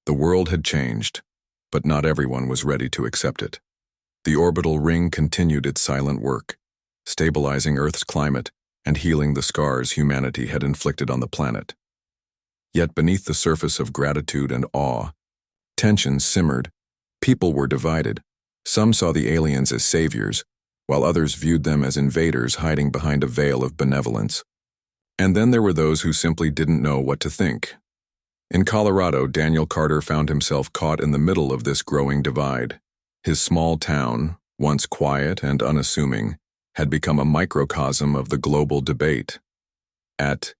The world had changed, but not everyone was ready to accept it. The orbital ring continued its silent work, stabilizing Earth's climate and healing the scars humanity had inflicted on the planet. Yet beneath the surface of gratitude and awe, tension simmered. People were divided. Some saw the aliens as saviors, while others viewed them as invaders hiding behind a veil of benevolence. And then there were those who simply didn't know what to think. In Colorado, Daniel Carter found himself caught in the middle of this growing divide. His small town, once quiet and unassuming, had become a microcosm of the global debate. At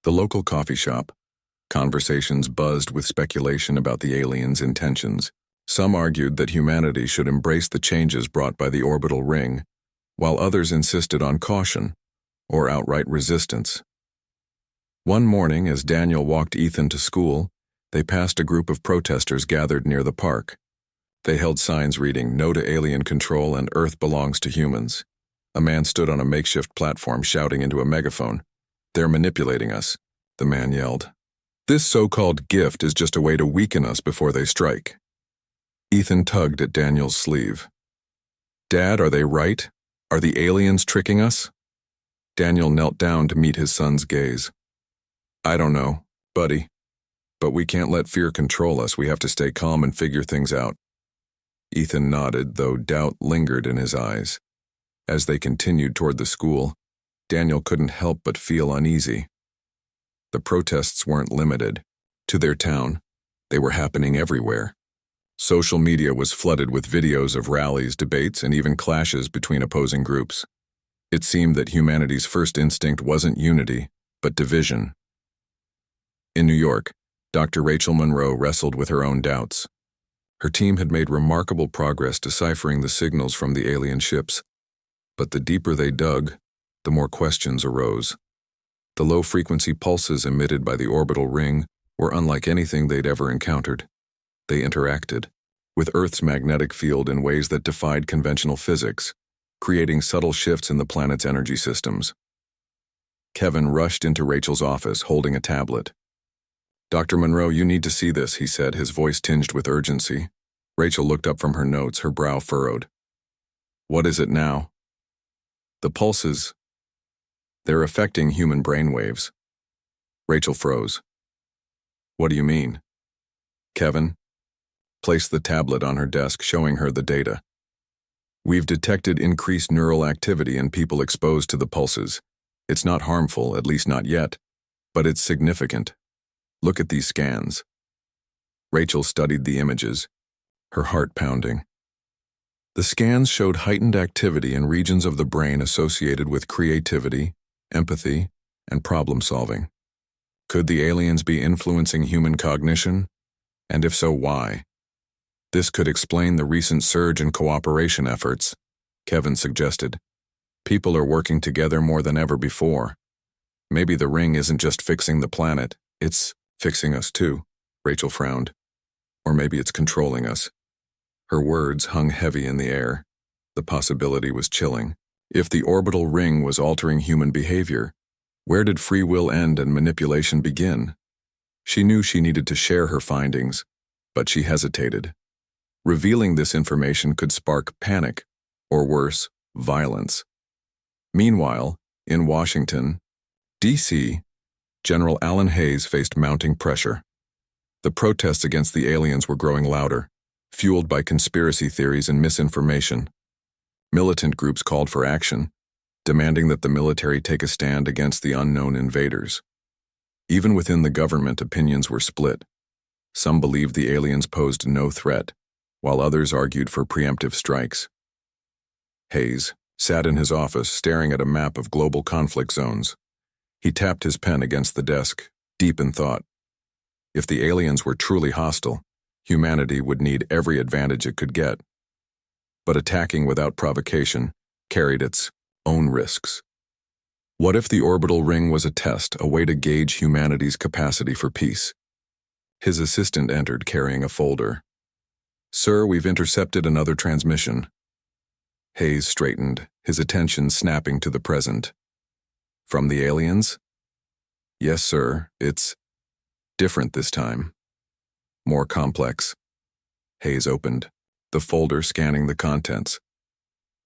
the local coffee shop, conversations buzzed with speculation about the aliens' intentions. Some argued that humanity should embrace the changes brought by the orbital ring, while others insisted on caution or outright resistance. One morning, as Daniel walked Ethan to school, they passed a group of protesters gathered near the park. They held signs reading, "No to alien control and Earth belongs to humans." A man stood on a makeshift platform shouting into a megaphone. "They're manipulating us," the man yelled. "This so-called gift is just a way to weaken us before they strike." Ethan tugged at Daniel's sleeve. "Dad, are they right? Are the aliens tricking us?" Daniel knelt down to meet his son's gaze. "I don't know, buddy. But we can't let fear control us. We have to stay calm and figure things out." Ethan nodded, though doubt lingered in his eyes. As they continued toward the school, Daniel couldn't help but feel uneasy. The protests weren't limited to their town. They were happening everywhere. Social media was flooded with videos of rallies, debates, and even clashes between opposing groups. It seemed that humanity's first instinct wasn't unity, but division. In New York, Dr. Rachel Monroe wrestled with her own doubts. Her team had made remarkable progress deciphering the signals from the alien ships, but the deeper they dug, the more questions arose. The low-frequency pulses emitted by the orbital ring were unlike anything they'd ever encountered. They interacted with Earth's magnetic field in ways that defied conventional physics, creating subtle shifts in the planet's energy systems. Kevin rushed into Rachel's office, holding a tablet. "Dr. Monroe, you need to see this," he said, his voice tinged with urgency. Rachel looked up from her notes, her brow furrowed. "What is it now?" "The pulses. They're affecting human brainwaves." Rachel froze. "What do you mean?" Kevin placed the tablet on her desk, showing her the data. "We've detected increased neural activity in people exposed to the pulses. It's not harmful, at least not yet, but it's significant. Look at these scans." Rachel studied the images, her heart pounding. The scans showed heightened activity in regions of the brain associated with creativity, empathy, and problem-solving. Could the aliens be influencing human cognition? And if so, why? This could explain the recent surge in cooperation efforts, Kevin suggested. People are working together more than ever before. Maybe the ring isn't just fixing the planet, it's fixing us too, Rachel frowned. Or maybe it's controlling us. Her words hung heavy in the air. The possibility was chilling. If the orbital ring was altering human behavior, where did free will end and manipulation begin? She knew she needed to share her findings, but she hesitated. Revealing this information could spark panic, or worse, violence. Meanwhile, in Washington, D.C., General Alan Hayes faced mounting pressure. The protests against the aliens were growing louder, fueled by conspiracy theories and misinformation. Militant groups called for action, demanding that the military take a stand against the unknown invaders. Even within the government, opinions were split. Some believed the aliens posed no threat, while others argued for preemptive strikes. Hayes sat in his office, staring at a map of global conflict zones. He tapped his pen against the desk, deep in thought. If the aliens were truly hostile, humanity would need every advantage it could get. But attacking without provocation carried its own risks. What if the orbital ring was a test, a way to gauge humanity's capacity for peace? His assistant entered, carrying a folder. "Sir, we've intercepted another transmission." Hayes straightened, his attention snapping to the present. "From the aliens?" "Yes, sir. It's different this time." more complex. Hayes opened the folder, scanning the contents.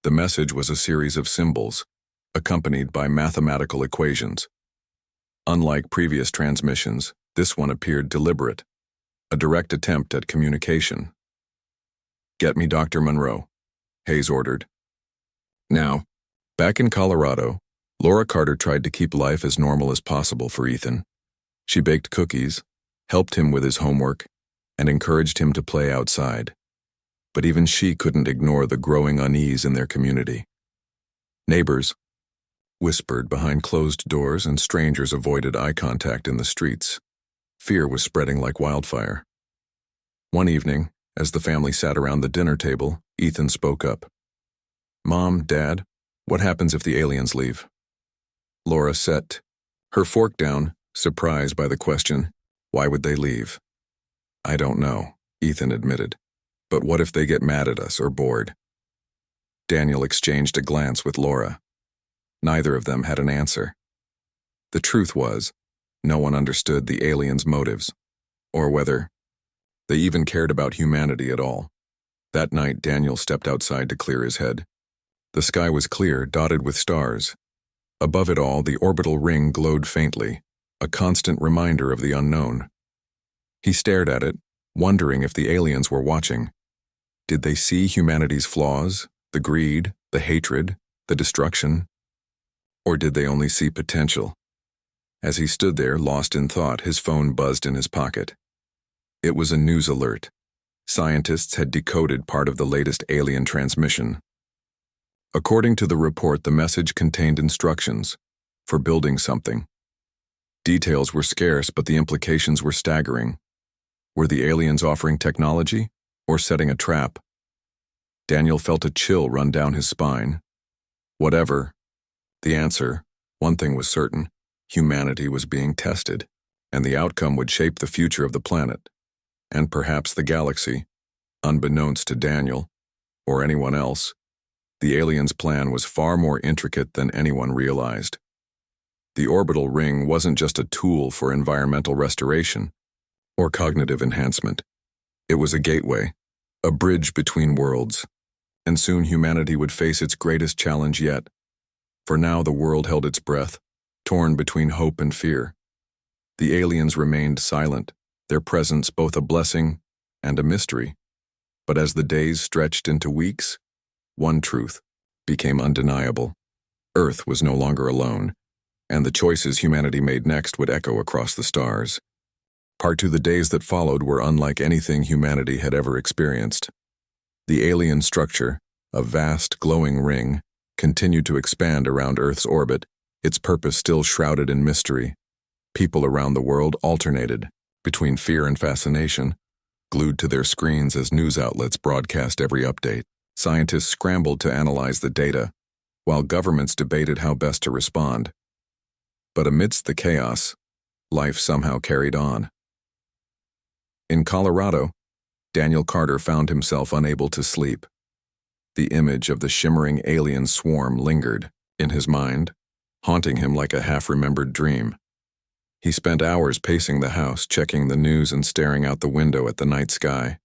The message was a series of symbols, accompanied by mathematical equations. Unlike previous transmissions, this one appeared deliberate, a direct attempt at communication. "Get me Dr. Monroe," Hayes ordered. Now, back in Colorado, Laura Carter tried to keep life as normal as possible for Ethan. She baked cookies, helped him with his homework, and encouraged him to play outside. But even she couldn't ignore the growing unease in their community. Neighbors whispered behind closed doors, and strangers avoided eye contact in the streets. Fear was spreading like wildfire. One evening, as the family sat around the dinner table, Ethan spoke up. "Mom, Dad, what happens if the aliens leave?" Laura set her fork down, surprised by the question. "Why would they leave?" "I don't know," Ethan admitted. "But what if they get mad at us or bored?" Daniel exchanged a glance with Laura. Neither of them had an answer. The truth was, no one understood the aliens' motives, or whether they even cared about humanity at all. That night, Daniel stepped outside to clear his head. The sky was clear, dotted with stars. Above it all, the orbital ring glowed faintly, a constant reminder of the unknown. He stared at it, wondering if the aliens were watching. Did they see humanity's flaws, the greed, the hatred, the destruction? Or did they only see potential? As he stood there, lost in thought, his phone buzzed in his pocket. It was a news alert. Scientists had decoded part of the latest alien transmission. According to the report, the message contained instructions for building something. Details were scarce, but the implications were staggering. Were the aliens offering technology, or setting a trap? Daniel felt a chill run down his spine. Whatever the answer, one thing was certain: humanity was being tested, and the outcome would shape the future of the planet, and perhaps the galaxy. Unbeknownst to Daniel, or anyone else, the aliens' plan was far more intricate than anyone realized. The orbital ring wasn't just a tool for environmental restoration or cognitive enhancement. It was a gateway, a bridge between worlds, and soon humanity would face its greatest challenge yet. For now, the world held its breath, torn between hope and fear. The aliens remained silent, their presence both a blessing and a mystery. But as the days stretched into weeks, one truth became undeniable. Earth was no longer alone, and the choices humanity made next would echo across the stars. Part 2. The days that followed were unlike anything humanity had ever experienced. The alien structure, a vast, glowing ring, continued to expand around Earth's orbit, its purpose still shrouded in mystery. People around the world alternated between fear and fascination, glued to their screens as news outlets broadcast every update. Scientists scrambled to analyze the data, while governments debated how best to respond. But amidst the chaos, life somehow carried on. In Colorado, Daniel Carter found himself unable to sleep. The image of the shimmering alien swarm lingered in his mind, haunting him like a half-remembered dream. He spent hours pacing the house, checking the news and staring out the window at the night sky.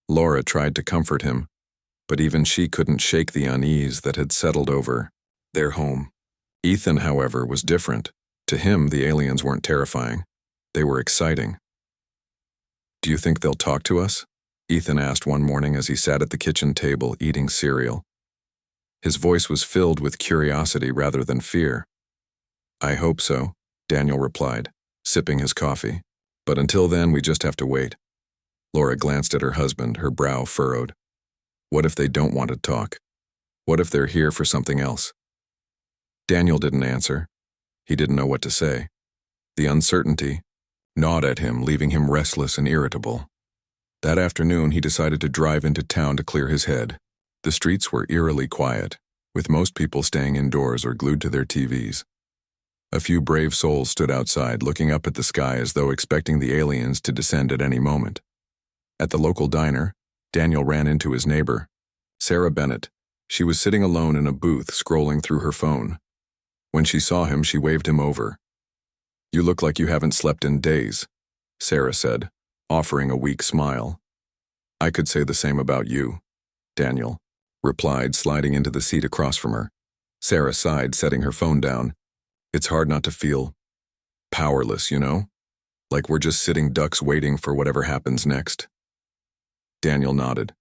Laura tried to comfort him, but even she couldn't shake the unease that had settled over their home. Ethan, however, was different. To him, the aliens weren't terrifying. They were exciting. "Do you think they'll talk to us?" Ethan asked one morning as he sat at the kitchen table eating cereal. His voice was filled with curiosity rather than fear. "I hope so," Daniel replied, sipping his coffee. "But until then, we just have to wait." Laura glanced at her husband, her brow furrowed. What if they don't want to talk? What if they're here for something else? Daniel didn't answer. He didn't know what to say. The uncertainty gnawed at him, leaving him restless and irritable. That afternoon, he decided to drive into town to clear his head. The streets were eerily quiet, with most people staying indoors or glued to their TVs. A few brave souls stood outside, looking up at the sky as though expecting the aliens to descend at any moment. At the local diner, Daniel ran into his neighbor, Sarah Bennett. She was sitting alone in a booth, scrolling through her phone. When she saw him, she waved him over. "You look like you haven't slept in days," Sarah said, offering a weak smile. "I could say the same about you," Daniel replied, sliding into the seat across from her. Sarah sighed, setting her phone down. "It's hard not to feel powerless, you know? Like we're just sitting ducks waiting for whatever happens next." Daniel nodded.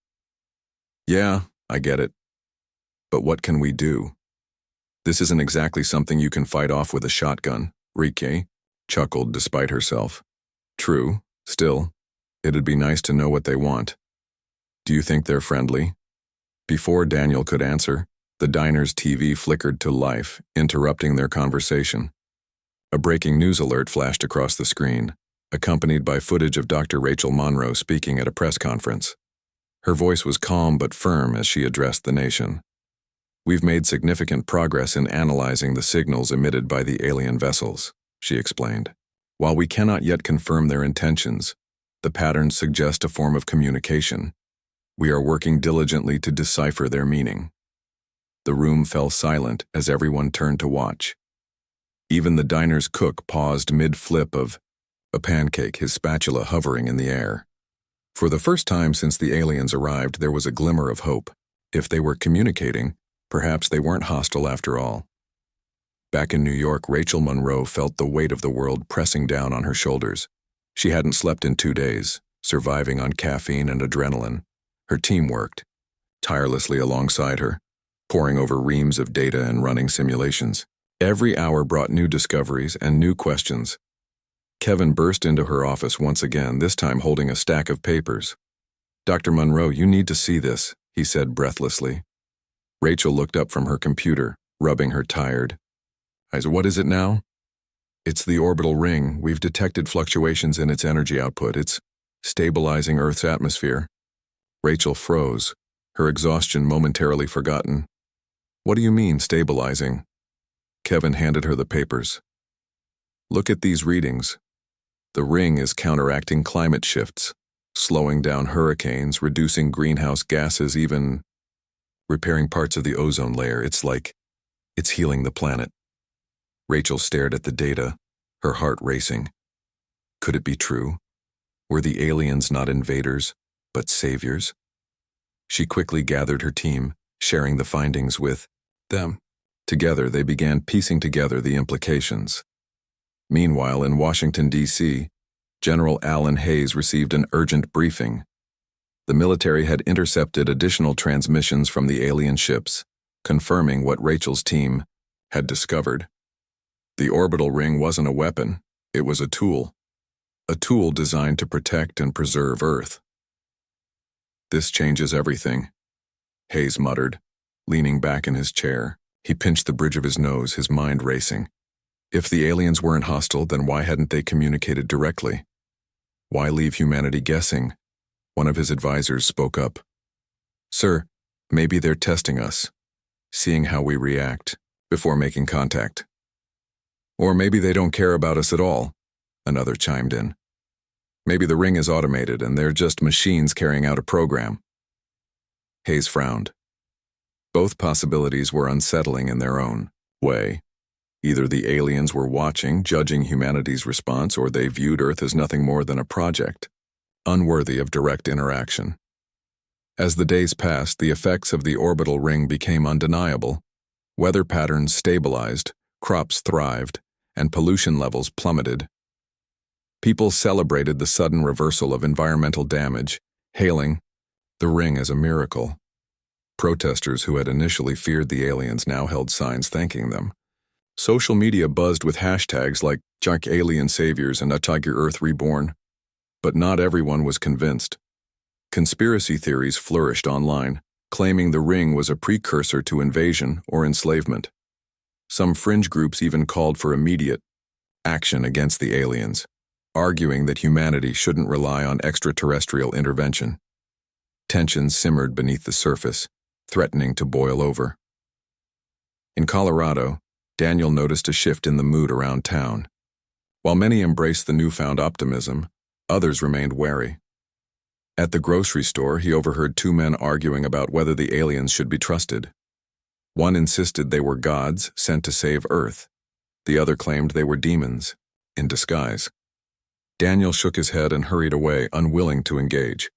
"Yeah, I get it. But what can we do? This isn't exactly something you can fight off with a shotgun," Rike chuckled despite herself. "True, still, it'd be nice to know what they want. Do you think they're friendly?" Before Daniel could answer, the diner's TV flickered to life, interrupting their conversation. A breaking news alert flashed across the screen, accompanied by footage of Dr. Rachel Monroe speaking at a press conference. Her voice was calm but firm as she addressed the nation. "We've made significant progress in analyzing the signals emitted by the alien vessels," she explained. "While we cannot yet confirm their intentions, the patterns suggest a form of communication. We are working diligently to decipher their meaning." The room fell silent as everyone turned to watch. Even the diner's cook paused mid-flip of a pancake, his spatula hovering in the air. For the first time since the aliens arrived, there was a glimmer of hope. If they were communicating, perhaps they weren't hostile after all. Back in New York, Rachel Monroe felt the weight of the world pressing down on her shoulders. She hadn't slept in 2 days, surviving on caffeine and adrenaline. Her team worked tirelessly alongside her, poring over reams of data and running simulations. Every hour brought new discoveries and new questions. Kevin burst into her office once again, this time holding a stack of papers. "Dr. Monroe, you need to see this," he said breathlessly. Rachel looked up from her computer, rubbing her tired eyes. "What is it now?" "It's the orbital ring. We've detected fluctuations in its energy output. It's stabilizing Earth's atmosphere." Rachel froze, her exhaustion momentarily forgotten. "What do you mean, stabilizing?" Kevin handed her the papers. "Look at these readings. The ring is counteracting climate shifts, slowing down hurricanes, reducing greenhouse gases, even repairing parts of the ozone layer. It's like it's healing the planet." Rachel stared at the data, her heart racing. Could it be true? Were the aliens not invaders, but saviors? She quickly gathered her team, sharing the findings with them. Together, they began piecing together the implications. Meanwhile, in Washington, D.C., General Alan Hayes received an urgent briefing. The military had intercepted additional transmissions from the alien ships, confirming what Rachel's team had discovered. The orbital ring wasn't a weapon, it was a tool designed to protect and preserve Earth. "This changes everything," Hayes muttered, leaning back in his chair. He pinched the bridge of his nose, his mind racing. If the aliens weren't hostile, then why hadn't they communicated directly? Why leave humanity guessing? One of his advisors spoke up. "Sir, maybe they're testing us, seeing how we react before making contact. Or maybe they don't care about us at all," another chimed in. "Maybe the ring is automated and they're just machines carrying out a program." Hayes frowned. Both possibilities were unsettling in their own way. Either the aliens were watching, judging humanity's response, or they viewed Earth as nothing more than a project, unworthy of direct interaction. As the days passed, the effects of the orbital ring became undeniable. Weather patterns stabilized, crops thrived, and pollution levels plummeted. People celebrated the sudden reversal of environmental damage, hailing the ring as a miracle. Protesters who had initially feared the aliens now held signs thanking them. Social media buzzed with hashtags like "Junk Alien Saviors" and "Tiger Earth Reborn." But not everyone was convinced. Conspiracy theories flourished online, claiming the ring was a precursor to invasion or enslavement. Some fringe groups even called for immediate action against the aliens, arguing that humanity shouldn't rely on extraterrestrial intervention. Tensions simmered beneath the surface, threatening to boil over. In Colorado, Daniel noticed a shift in the mood around town. While many embraced the newfound optimism, others remained wary. At the grocery store, he overheard 2 men arguing about whether the aliens should be trusted. One insisted they were gods sent to save Earth. The other claimed they were demons, in disguise. Daniel shook his head and hurried away, unwilling to engage.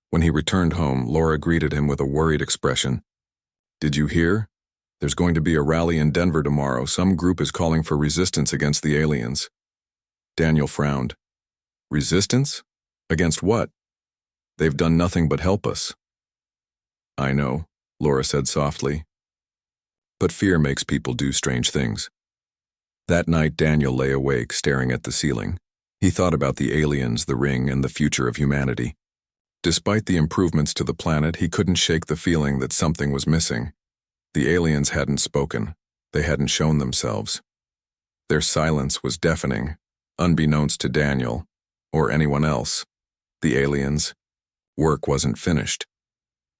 When he returned home, Laura greeted him with a worried expression. "Did you hear? There's going to be a rally in Denver tomorrow. Some group is calling for resistance against the aliens." Daniel frowned. "Resistance? Against what? They've done nothing but help us." "I know," Laura said softly. "But fear makes people do strange things." That night, Daniel lay awake, staring at the ceiling. He thought about the aliens, the ring, and the future of humanity. Despite the improvements to the planet, he couldn't shake the feeling that something was missing. The aliens hadn't spoken. They hadn't shown themselves. Their silence was deafening, unbeknownst to Daniel, or anyone else. The aliens' work wasn't finished.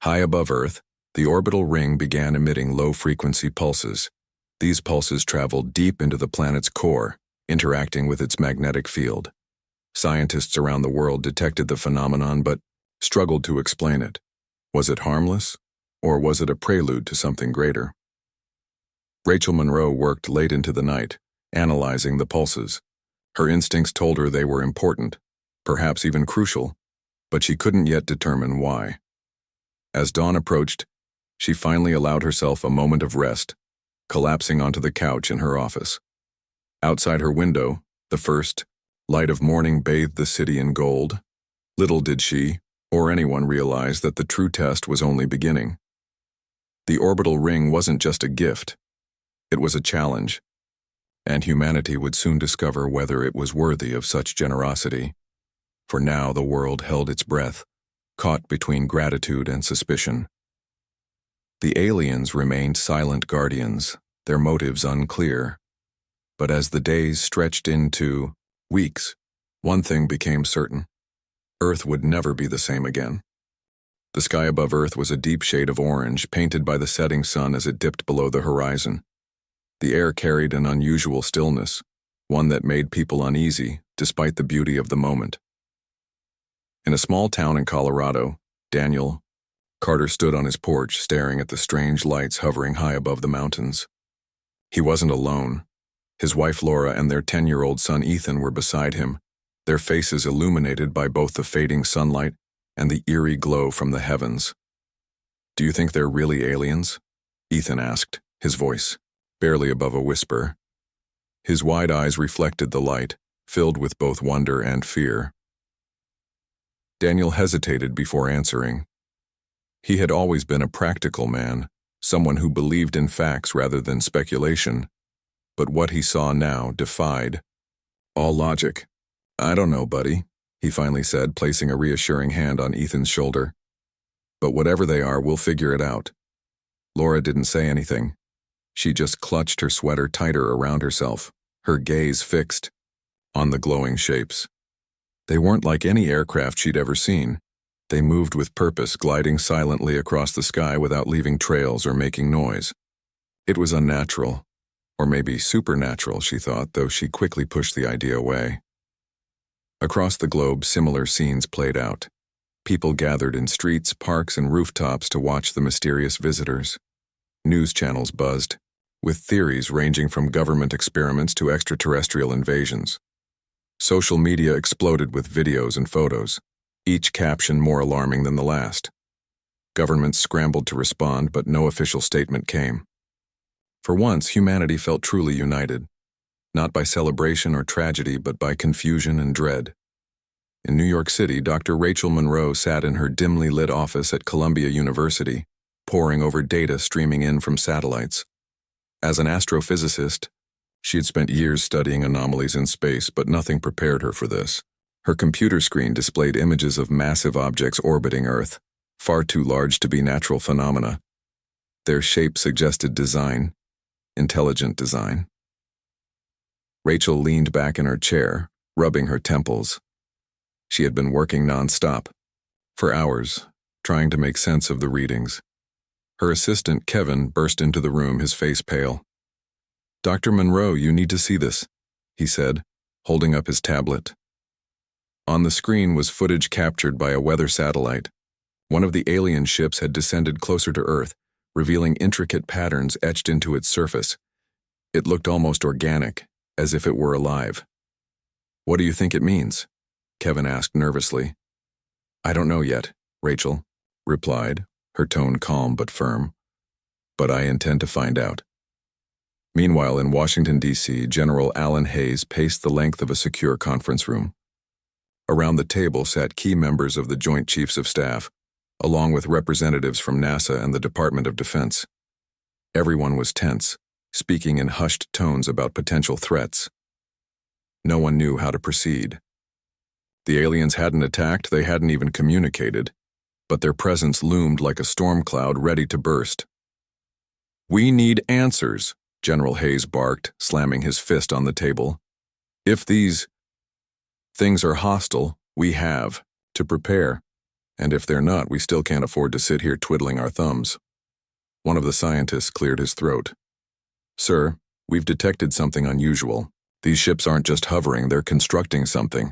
High above Earth, the orbital ring began emitting low-frequency pulses. These pulses traveled deep into the planet's core, interacting with its magnetic field. Scientists around the world detected the phenomenon but struggled to explain it. Was it harmless, or was it a prelude to something greater? Rachel Monroe worked late into the night, analyzing the pulses. Her instincts told her they were important, perhaps even crucial, but she couldn't yet determine why. As dawn approached, she finally allowed herself a moment of rest, collapsing onto the couch in her office. Outside her window, the first light of morning bathed the city in gold. Little did she, or anyone, realize that the true test was only beginning. The orbital ring wasn't just a gift. It was a challenge, and humanity would soon discover whether it was worthy of such generosity. For now the world held its breath, caught between gratitude and suspicion. The aliens remained silent guardians, their motives unclear. But as the days stretched into weeks, one thing became certain. Earth would never be the same again. The sky above Earth was a deep shade of orange, painted by the setting sun as it dipped below the horizon. The air carried an unusual stillness, one that made people uneasy, despite the beauty of the moment. In a small town in Colorado, Daniel Carter stood on his porch, staring at the strange lights hovering high above the mountains. He wasn't alone. His wife Laura and their 10-year-old son Ethan were beside him, their faces illuminated by both the fading sunlight and the eerie glow from the heavens. "Do you think they're really aliens?" Ethan asked, his voice barely above a whisper. His wide eyes reflected the light, filled with both wonder and fear. Daniel hesitated before answering. He had always been a practical man, someone who believed in facts rather than speculation, but what he saw now defied all logic. "I don't know, buddy," he finally said, placing a reassuring hand on Ethan's shoulder. "But whatever they are, we'll figure it out." Laura didn't say anything. She just clutched her sweater tighter around herself, her gaze fixed on the glowing shapes. They weren't like any aircraft she'd ever seen. They moved with purpose, gliding silently across the sky without leaving trails or making noise. It was unnatural, or maybe supernatural, she thought, though she quickly pushed the idea away. Across the globe, similar scenes played out. People gathered in streets, parks, and rooftops to watch the mysterious visitors. News channels buzzed, with theories ranging from government experiments to extraterrestrial invasions. Social media exploded with videos and photos, each caption more alarming than the last. Governments scrambled to respond, but no official statement came. For once, humanity felt truly united, not by celebration or tragedy, but by confusion and dread. In New York City, Dr. Rachel Monroe sat in her dimly lit office at Columbia University, poring over data streaming in from satellites. As an astrophysicist, she had spent years studying anomalies in space, but nothing prepared her for this. Her computer screen displayed images of massive objects orbiting Earth, far too large to be natural phenomena. Their shape suggested design, intelligent design. Rachel leaned back in her chair, rubbing her temples. She had been working nonstop, for hours, trying to make sense of the readings. Her assistant, Kevin, burst into the room, his face pale. "Dr. Monroe, you need to see this," he said, holding up his tablet. On the screen was footage captured by a weather satellite. One of the alien ships had descended closer to Earth, revealing intricate patterns etched into its surface. It looked almost organic, as if it were alive. "What do you think it means?" Kevin asked nervously. I don't know yet, Rachel replied, her tone calm but firm. But I intend to find out. Meanwhile, in Washington, D.C., General Alan Hayes paced the length of a secure conference room. Around the table sat key members of the Joint Chiefs of Staff, along with representatives from NASA and the Department of Defense. Everyone was tense, speaking in hushed tones about potential threats. No one knew how to proceed. The aliens hadn't attacked, they hadn't even communicated, but their presence loomed like a storm cloud ready to burst. We need answers, General Hayes barked, slamming his fist on the table. If these things are hostile, we have to prepare, and if they're not, we still can't afford to sit here twiddling our thumbs. One of the scientists cleared his throat. Sir, we've detected something unusual. These ships aren't just hovering, they're constructing something.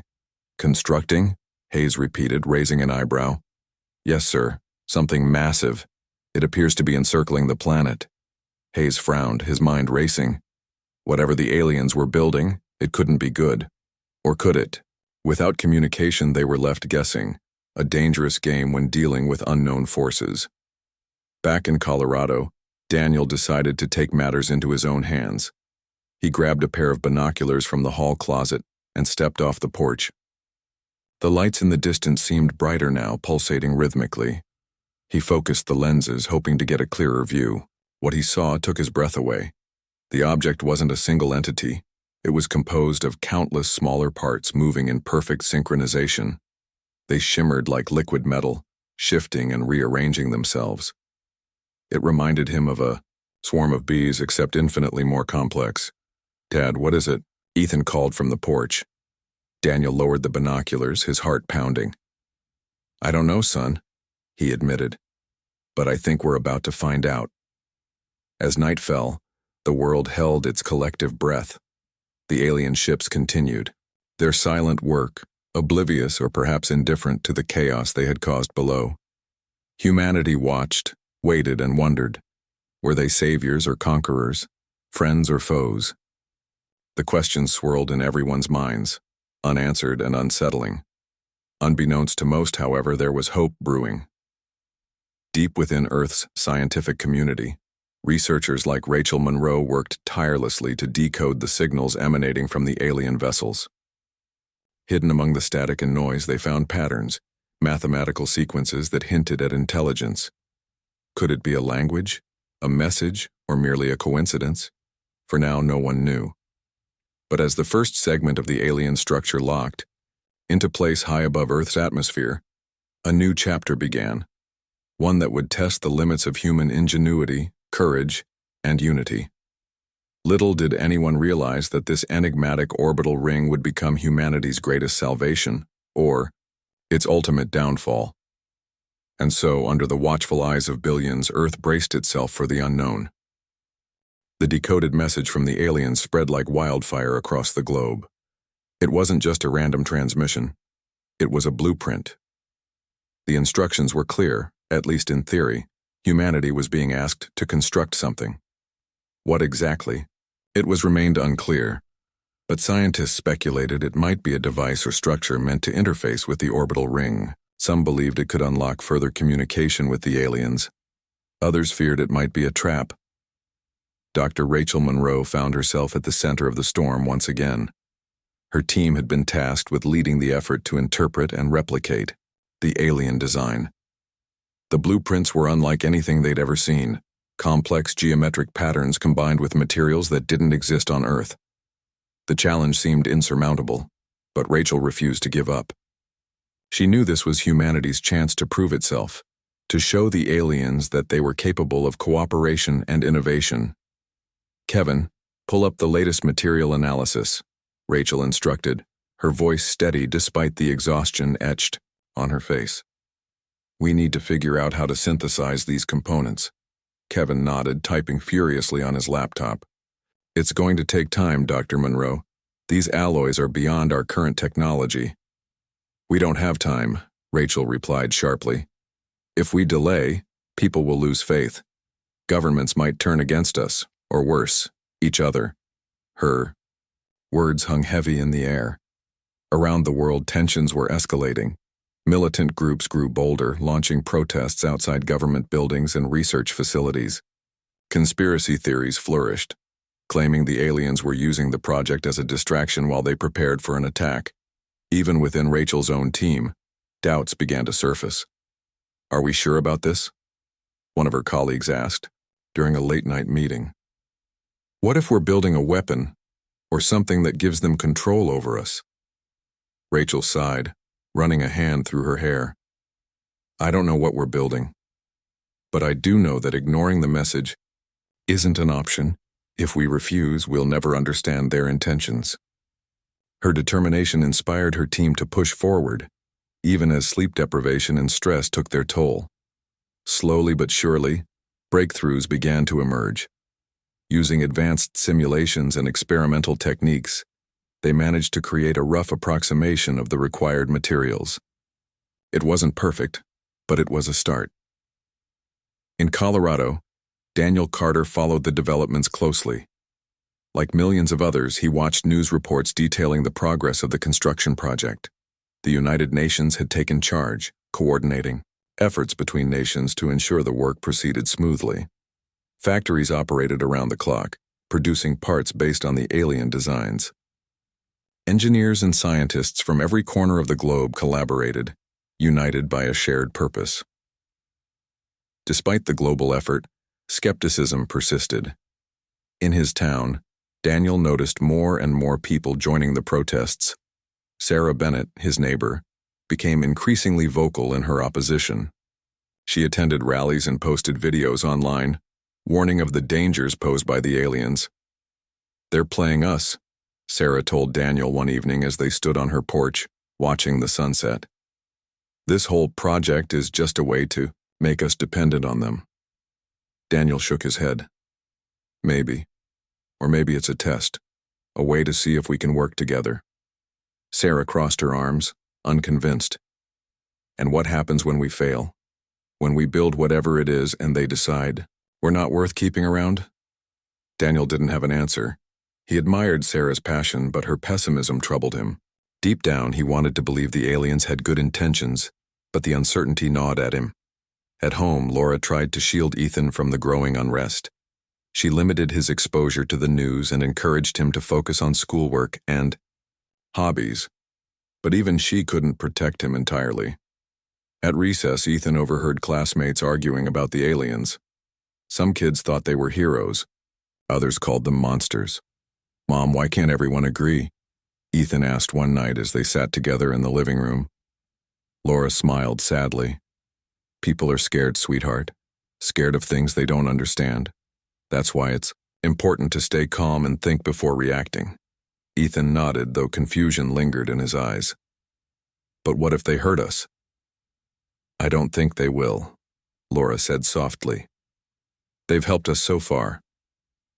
Constructing? Hayes repeated, raising an eyebrow. Yes, sir. Something massive. It appears to be encircling the planet. Hayes frowned, his mind racing. Whatever the aliens were building, it couldn't be good. Or could it? Without communication, they were left guessing, a dangerous game when dealing with unknown forces. Back in Colorado, Daniel decided to take matters into his own hands. He grabbed a pair of binoculars from the hall closet and stepped off the porch. The lights in the distance seemed brighter now, pulsating rhythmically. He focused the lenses, hoping to get a clearer view. What he saw took his breath away. The object wasn't a single entity. It was composed of countless smaller parts moving in perfect synchronization. They shimmered like liquid metal, shifting and rearranging themselves. It reminded him of a swarm of bees, except infinitely more complex. Dad, what is it? Ethan called from the porch. Daniel lowered the binoculars, his heart pounding. I don't know, son, he admitted, but I think we're about to find out. As night fell, the world held its collective breath. The alien ships continued, their silent work, oblivious or perhaps indifferent to the chaos they had caused below. Humanity watched, waited, and wondered. Were they saviors or conquerors, friends or foes? The questions swirled in everyone's minds, unanswered and unsettling. Unbeknownst to most, however, there was hope brewing. Deep within Earth's scientific community, researchers like Rachel Monroe worked tirelessly to decode the signals emanating from the alien vessels. Hidden among the static and noise, they found patterns, mathematical sequences that hinted at intelligence. Could it be a language, a message, or merely a coincidence? For now, no one knew. But as the first segment of the alien structure locked into place high above Earth's atmosphere, a new chapter began, one that would test the limits of human ingenuity, courage, and unity. Little did anyone realize that this enigmatic orbital ring would become humanity's greatest salvation, or its ultimate downfall. And so, under the watchful eyes of billions, Earth braced itself for the unknown. The decoded message from the aliens spread like wildfire across the globe. It wasn't just a random transmission. It was a blueprint. The instructions were clear, at least in theory. Humanity was being asked to construct something. What exactly? It was remained unclear, but scientists speculated it might be a device or structure meant to interface with the orbital ring. Some believed it could unlock further communication with the aliens. Others feared it might be a trap. Dr. Rachel Monroe found herself at the center of the storm once again. Her team had been tasked with leading the effort to interpret and replicate the alien design. The blueprints were unlike anything they'd ever seen, complex geometric patterns combined with materials that didn't exist on Earth. The challenge seemed insurmountable, but Rachel refused to give up. She knew this was humanity's chance to prove itself, to show the aliens that they were capable of cooperation and innovation. Kevin, pull up the latest material analysis, Rachel instructed, her voice steady despite the exhaustion etched on her face. We need to figure out how to synthesize these components. Kevin nodded, typing furiously on his laptop. It's going to take time, Dr. Monroe. These alloys are beyond our current technology. We don't have time, Rachel replied sharply. If we delay, people will lose faith. Governments might turn against us, or worse, each other. Her words hung heavy in the air. Around the world, tensions were escalating. Militant groups grew bolder, launching protests outside government buildings and research facilities. Conspiracy theories flourished, claiming the aliens were using the project as a distraction while they prepared for an attack. Even within Rachel's own team, doubts began to surface. "Are we sure about this?" one of her colleagues asked during a late-night meeting. "What if we're building a weapon or something that gives them control over us?" Rachel sighed, running a hand through her hair. "I don't know what we're building, but I do know that ignoring the message isn't an option. If we refuse, we'll never understand their intentions." Her determination inspired her team to push forward, even as sleep deprivation and stress took their toll. Slowly but surely, breakthroughs began to emerge. Using advanced simulations and experimental techniques, they managed to create a rough approximation of the required materials. It wasn't perfect, but it was a start. In Colorado, Daniel Carter followed the developments closely. Like millions of others, he watched news reports detailing the progress of the construction project. The United Nations had taken charge, coordinating efforts between nations to ensure the work proceeded smoothly. Factories operated around the clock, producing parts based on the alien designs. Engineers and scientists from every corner of the globe collaborated, united by a shared purpose. Despite the global effort, skepticism persisted. In his town, Daniel noticed more and more people joining the protests. Sarah Bennett, his neighbor, became increasingly vocal in her opposition. She attended rallies and posted videos online, warning of the dangers posed by the aliens. "They're playing us," Sarah told Daniel one evening as they stood on her porch, watching the sunset. "This whole project is just a way to make us dependent on them." Daniel shook his head. "Maybe. Or maybe it's a test, a way to see if we can work together." Sarah crossed her arms, unconvinced. "And what happens when we fail? When we build whatever it is and they decide we're not worth keeping around?" Daniel didn't have an answer. He admired Sarah's passion, but her pessimism troubled him. Deep down, he wanted to believe the aliens had good intentions, but the uncertainty gnawed at him. At home, Laura tried to shield Ethan from the growing unrest. She limited his exposure to the news and encouraged him to focus on schoolwork and hobbies, but even she couldn't protect him entirely. At recess, Ethan overheard classmates arguing about the aliens. Some kids thought they were heroes. Others called them monsters. "Mom, why can't everyone agree?" Ethan asked one night as they sat together in the living room. Laura smiled sadly. "People are scared, sweetheart. Scared of things they don't understand. That's why it's important to stay calm and think before reacting." Ethan nodded, though confusion lingered in his eyes. "But what if they hurt us?" "I don't think they will," Laura said softly. "They've helped us so far.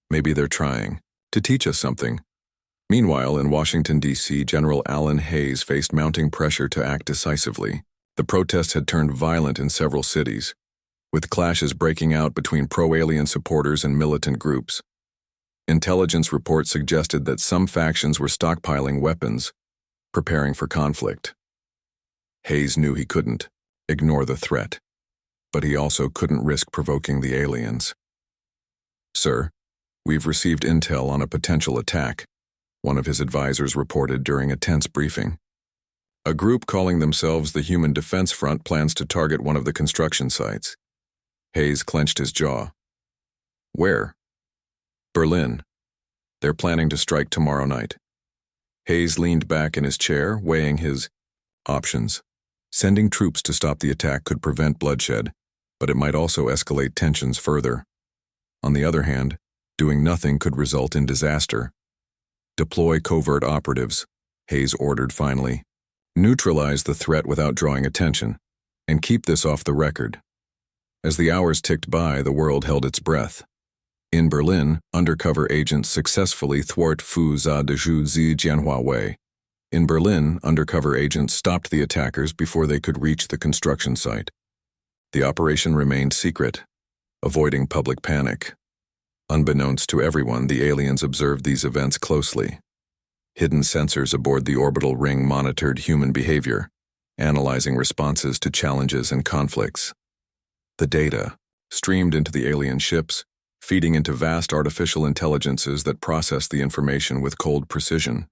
Maybe they're trying to teach us something." Meanwhile, in Washington, D.C., General Alan Hayes faced mounting pressure to act decisively. The protests had turned violent in several cities, with clashes breaking out between pro-alien supporters and militant groups. Intelligence reports suggested that some factions were stockpiling weapons, preparing for conflict. Hayes knew he couldn't ignore the threat, but he also couldn't risk provoking the aliens. "Sir, we've received intel on a potential attack," one of his advisors reported during a tense briefing. "A group calling themselves the Human Defense Front plans to target one of the construction sites." Hayes clenched his jaw. "Where?" "Berlin. They're planning to strike tomorrow night." Hayes leaned back in his chair, weighing his options. Sending troops to stop the attack could prevent bloodshed, but it might also escalate tensions further. On the other hand, doing nothing could result in disaster. "Deploy covert operatives," Hayes ordered finally. "Neutralize the threat without drawing attention, and keep this off the record." As the hours ticked by, the world held its breath. In Berlin, undercover agents successfully thwart Fu za de Zhu zi Jianhua Wei. In Berlin, undercover agents stopped the attackers before they could reach the construction site. The operation remained secret, avoiding public panic. Unbeknownst to everyone, the aliens observed these events closely. Hidden sensors aboard the orbital ring monitored human behavior, analyzing responses to challenges and conflicts. The data streamed into the alien ships, feeding into vast artificial intelligences that processed the information with cold precision.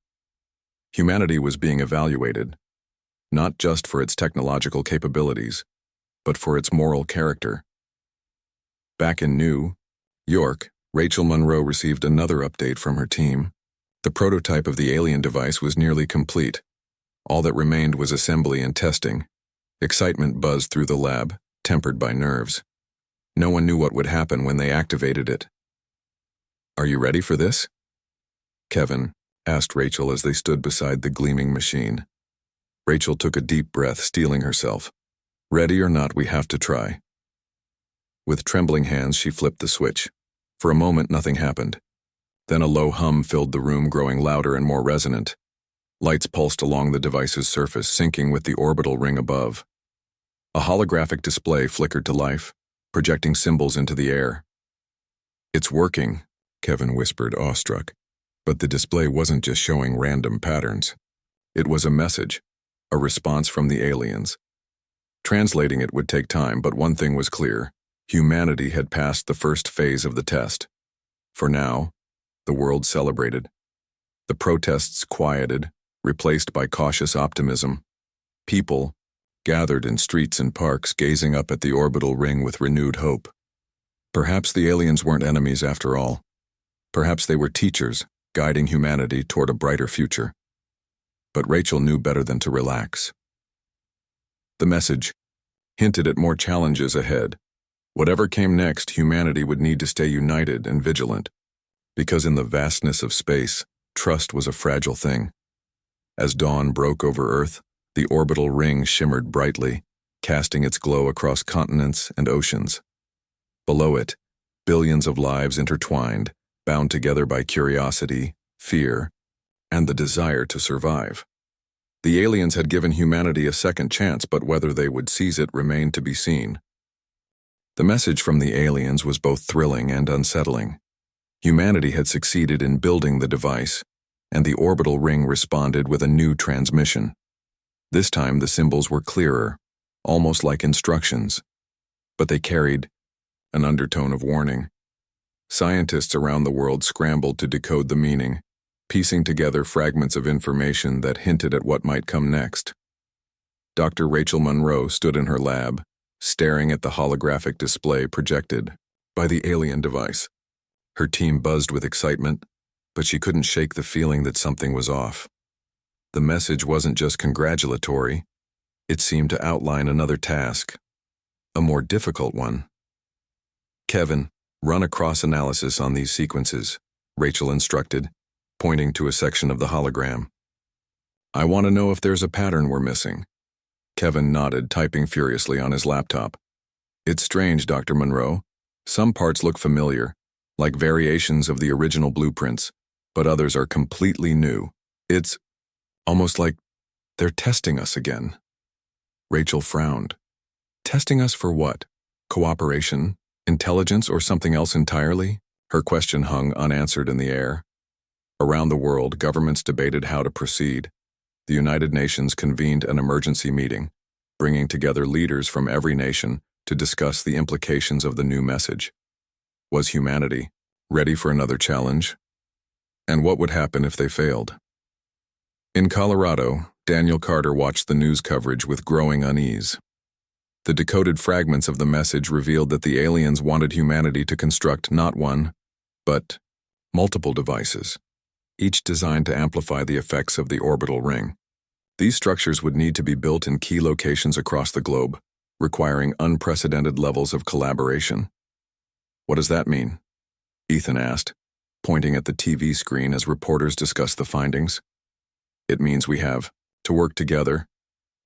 Humanity was being evaluated, not just for its technological capabilities, but for its moral character. Back in New York, Rachel Monroe received another update from her team. The prototype of the alien device was nearly complete. All that remained was assembly and testing. Excitement buzzed through the lab, tempered by nerves. No one knew what would happen when they activated it. "Are you ready for this?" Kevin asked Rachel as they stood beside the gleaming machine. Rachel took a deep breath, steeling herself. "Ready or not, we have to try." With trembling hands, she flipped the switch. For a moment, nothing happened. Then a low hum filled the room, growing louder and more resonant. Lights pulsed along the device's surface, syncing with the orbital ring above. A holographic display flickered to life, projecting symbols into the air. "It's working," Kevin whispered, awestruck. But the display wasn't just showing random patterns. It was a message, a response from the aliens. Translating it would take time, but one thing was clear. Humanity had passed the first phase of the test. For now, the world celebrated. The protests quieted, replaced by cautious optimism. People gathered in streets and parks, gazing up at the orbital ring with renewed hope. Perhaps the aliens weren't enemies after all. Perhaps they were teachers, guiding humanity toward a brighter future. But Rachel knew better than to relax. The message hinted at more challenges ahead. Whatever came next, humanity would need to stay united and vigilant, because in the vastness of space, trust was a fragile thing. As dawn broke over Earth, the orbital ring shimmered brightly, casting its glow across continents and oceans. Below it, billions of lives intertwined, bound together by curiosity, fear, and the desire to survive. The aliens had given humanity a second chance, but whether they would seize it remained to be seen. The message from the aliens was both thrilling and unsettling. Humanity had succeeded in building the device, and the orbital ring responded with a new transmission. This time the symbols were clearer, almost like instructions, but they carried an undertone of warning. Scientists around the world scrambled to decode the meaning, piecing together fragments of information that hinted at what might come next. Dr. Rachel Monroe stood in her lab, staring at the holographic display projected by the alien device. Her team buzzed with excitement, but she couldn't shake the feeling that something was off. The message wasn't just congratulatory. It seemed to outline another task, a more difficult one. "Kevin, run a cross-analysis on these sequences," Rachel instructed, pointing to a section of the hologram. "I want to know if there's a pattern we're missing." Kevin nodded, typing furiously on his laptop. "It's strange, Dr. Monroe. Some parts look familiar, like variations of the original blueprints, but others are completely new. It's almost like they're testing us again." Rachel frowned. "Testing us for what? Cooperation? Intelligence, or something else entirely?" Her question hung unanswered in the air. Around the world, governments debated how to proceed. The United Nations convened an emergency meeting, bringing together leaders from every nation to discuss the implications of the new message. Was humanity ready for another challenge? And what would happen if they failed? In Colorado, Daniel Carter watched the news coverage with growing unease. The decoded fragments of the message revealed that the aliens wanted humanity to construct not one, but multiple devices, each designed to amplify the effects of the orbital ring. These structures would need to be built in key locations across the globe, requiring unprecedented levels of collaboration. "What does that mean?" Ethan asked, pointing at the TV screen as reporters discussed the findings. "It means we have to work together,"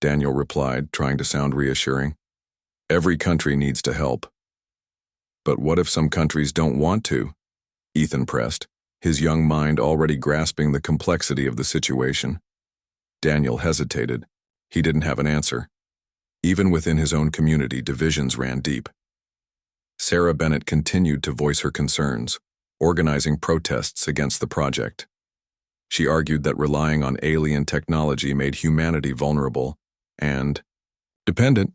Daniel replied, trying to sound reassuring. "Every country needs to help." "But what if some countries don't want to?" Ethan pressed, his young mind already grasping the complexity of the situation. Daniel hesitated. He didn't have an answer. Even within his own community, divisions ran deep. Sarah Bennett continued to voice her concerns, organizing protests against the project. She argued that relying on alien technology made humanity vulnerable and dependent.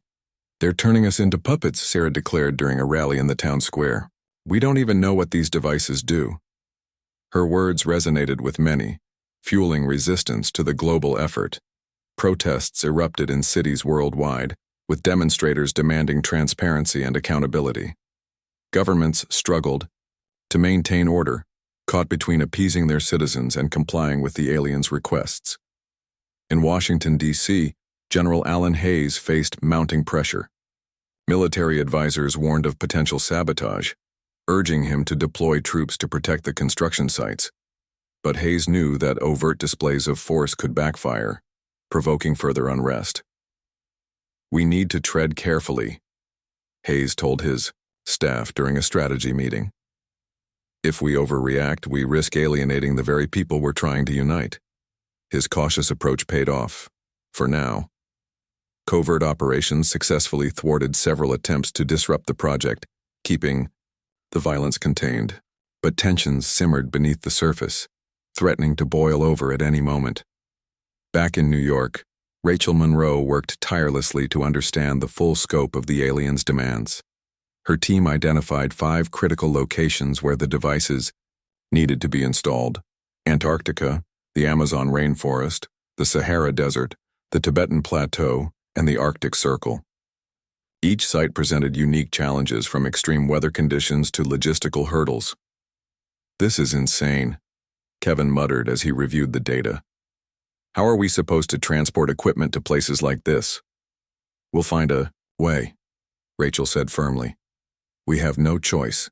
"They're turning us into puppets," Sarah declared during a rally in the town square. "We don't even know what these devices do." Her words resonated with many, fueling resistance to the global effort. Protests erupted in cities worldwide, with demonstrators demanding transparency and accountability. Governments struggled to maintain order, caught between appeasing their citizens and complying with the aliens' requests. In Washington, D.C., General Alan Hayes faced mounting pressure. Military advisors warned of potential sabotage, urging him to deploy troops to protect the construction sites. But Hayes knew that overt displays of force could backfire, provoking further unrest. "We need to tread carefully," Hayes told his staff during a strategy meeting. "If we overreact, we risk alienating the very people we're trying to unite." His cautious approach paid off, for now. Covert operations successfully thwarted several attempts to disrupt the project, keeping the violence contained. But tensions simmered beneath the surface, threatening to boil over at any moment. Back in New York, Rachel Monroe worked tirelessly to understand the full scope of the aliens' demands. Her team identified 5 critical locations where the devices needed to be installed: Antarctica, the Amazon rainforest, the Sahara Desert, the Tibetan Plateau, and the Arctic Circle. Each site presented unique challenges, from extreme weather conditions to logistical hurdles. "This is insane," Kevin muttered as he reviewed the data. "How are we supposed to transport equipment to places like this?" "We'll find a way," Rachel said firmly. "We have no choice."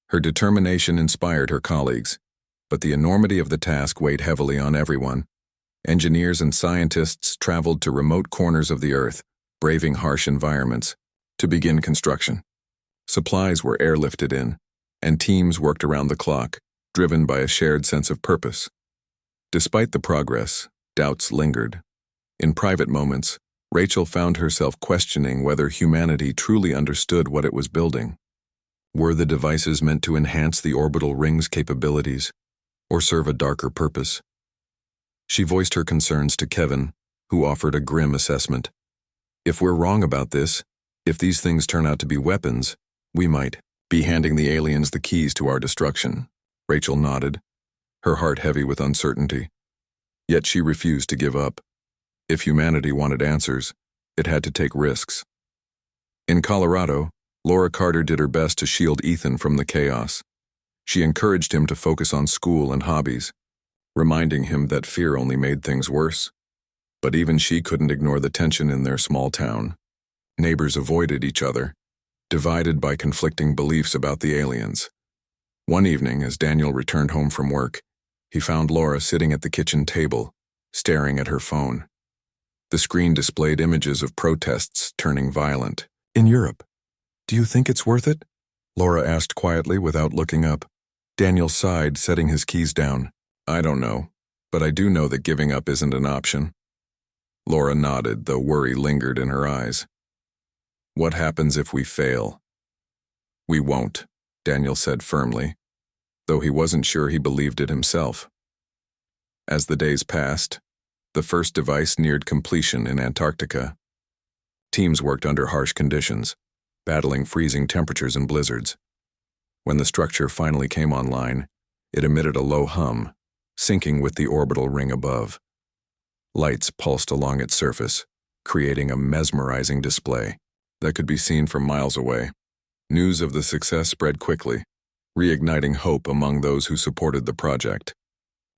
Her determination inspired her colleagues, but the enormity of the task weighed heavily on everyone. Engineers and scientists traveled to remote corners of the Earth, braving harsh environments, to begin construction. Supplies were airlifted in, and teams worked around the clock, driven by a shared sense of purpose. Despite the progress, doubts lingered. In private moments, Rachel found herself questioning whether humanity truly understood what it was building. Were the devices meant to enhance the orbital ring's capabilities, or serve a darker purpose? She voiced her concerns to Kevin, who offered a grim assessment. "If we're wrong about this, if these things turn out to be weapons, we might be handing the aliens the keys to our destruction." Rachel nodded, her heart heavy with uncertainty. Yet she refused to give up. If humanity wanted answers, it had to take risks. In Colorado, Laura Carter did her best to shield Ethan from the chaos. She encouraged him to focus on school and hobbies, reminding him that fear only made things worse. But even she couldn't ignore the tension in their small town. Neighbors avoided each other, divided by conflicting beliefs about the aliens. One evening, as Daniel returned home from work, he found Laura sitting at the kitchen table, staring at her phone. The screen displayed images of protests turning violent. "In Europe. Do you think it's worth it?" Laura asked quietly without looking up. Daniel sighed, setting his keys down. "I don't know, but I do know that giving up isn't an option." Laura nodded, though worry lingered in her eyes. "What happens if we fail?" "We won't," Daniel said firmly, though he wasn't sure he believed it himself. As the days passed, the first device neared completion in Antarctica. Teams worked under harsh conditions, battling freezing temperatures and blizzards. When the structure finally came online, it emitted a low hum, syncing with the orbital ring above. Lights pulsed along its surface, creating a mesmerizing display that could be seen from miles away. News of the success spread quickly, reigniting hope among those who supported the project.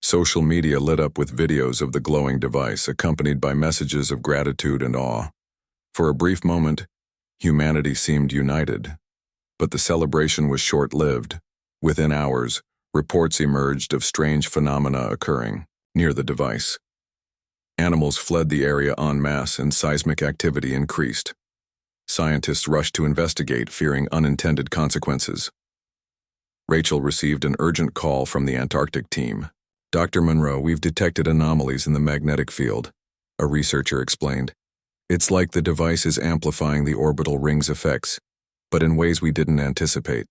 Social media lit up with videos of the glowing device, accompanied by messages of gratitude and awe. For a brief moment, humanity seemed united. But the celebration was short-lived. Within hours, reports emerged of strange phenomena occurring near the device. Animals fled the area en masse and seismic activity increased. Scientists rushed to investigate, fearing unintended consequences. Rachel received an urgent call from the Antarctic team. "Dr. Monroe, we've detected anomalies in the magnetic field," a researcher explained. "It's like the device is amplifying the orbital ring's effects, but in ways we didn't anticipate."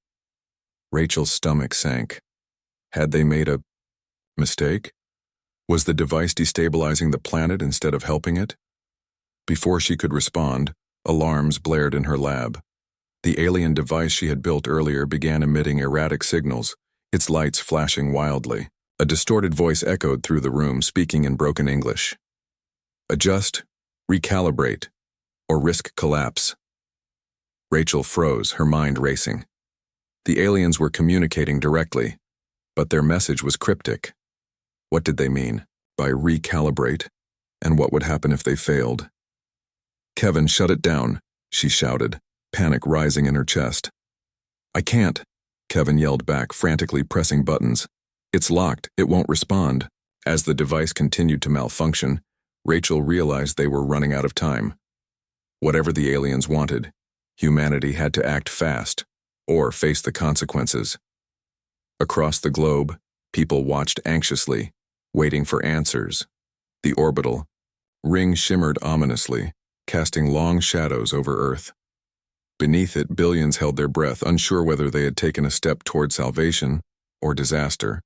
Rachel's stomach sank. Had they made a mistake? Was the device destabilizing the planet instead of helping it? Before she could respond, alarms blared in her lab. The alien device she had built earlier began emitting erratic signals, its lights flashing wildly. A distorted voice echoed through the room, speaking in broken English. Adjust, recalibrate, or risk collapse. Rachel froze, her mind racing. The aliens were communicating directly, but their message was cryptic. What did they mean by recalibrate, and what would happen if they failed? Kevin, shut it down, she shouted, panic rising in her chest. I can't, Kevin yelled back, frantically pressing buttons. It's locked, it won't respond. As the device continued to malfunction, Rachel realized they were running out of time. Whatever the aliens wanted, humanity had to act fast, or face the consequences. Across the globe, people watched anxiously, waiting for answers. The orbital ring shimmered ominously, casting long shadows over Earth. Beneath it, billions held their breath, unsure whether they had taken a step toward salvation or disaster.